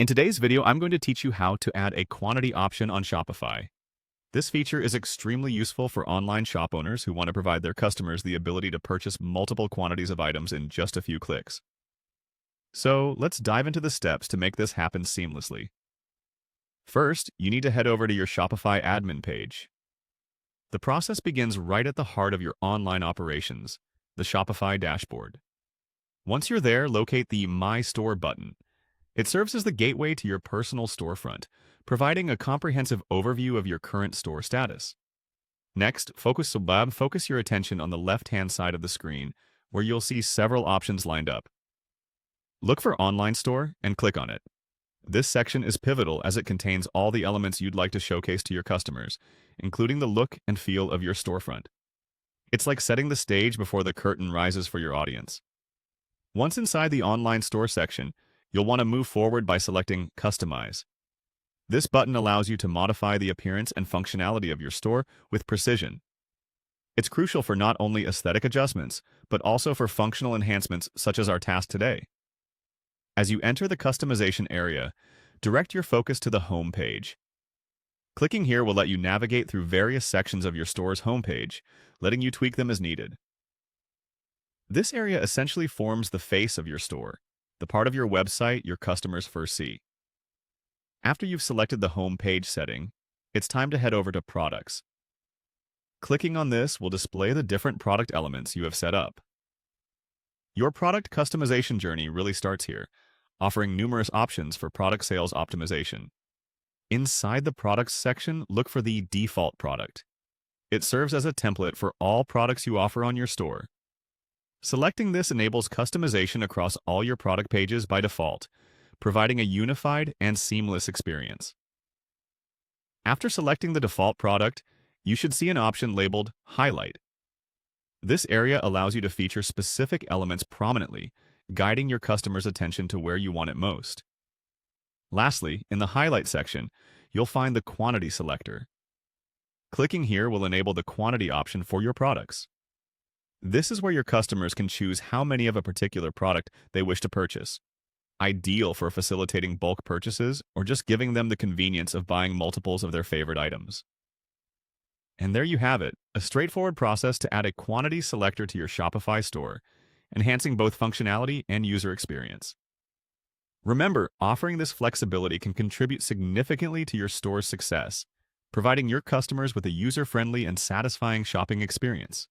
In today's video, I'm going to teach you how to add a quantity option on Shopify. This feature is extremely useful for online shop owners who want to provide their customers the ability to purchase multiple quantities of items in just a few clicks. So let's dive into the steps to make this happen seamlessly. First, you need to head over to your Shopify admin page. The process begins right at the heart of your online operations, the Shopify dashboard. Once you're there, locate the My Store button. It serves as the gateway to your personal storefront, providing a comprehensive overview of your current store status. Next, focus your attention on the left-hand side of the screen, where you'll see several options lined up. Look for Online Store and click on it. This section is pivotal as it contains all the elements you'd like to showcase to your customers, including the look and feel of your storefront. It's like setting the stage before the curtain rises for your audience. Once inside the Online Store section, you'll want to move forward by selecting Customize. This button allows you to modify the appearance and functionality of your store with precision. It's crucial for not only aesthetic adjustments, but also for functional enhancements such as our task today. As you enter the customization area, direct your focus to the home page. Clicking here will let you navigate through various sections of your store's homepage, letting you tweak them as needed. This area essentially forms the face of your store, the part of your website your customers first see. After you've selected the home page setting, it's time to head over to Products. Clicking on this will display the different product elements you have set up. Your product customization journey really starts here, offering numerous options for product sales optimization. Inside the Products section, look for the Default Product. It serves as a template for all products you offer on your store. Selecting this enables customization across all your product pages by default, providing a unified and seamless experience. After selecting the default product, you should see an option labeled Highlight. This area allows you to feature specific elements prominently, guiding your customers' attention to where you want it most. Lastly, in the Highlight section, you'll find the Quantity selector. Clicking here will enable the quantity option for your products. This is where your customers can choose how many of a particular product they wish to purchase, ideal for facilitating bulk purchases or just giving them the convenience of buying multiples of their favorite items. And there you have it, a straightforward process to add a quantity selector to your Shopify store, enhancing both functionality and user experience. Remember, offering this flexibility can contribute significantly to your store's success, providing your customers with a user-friendly and satisfying shopping experience.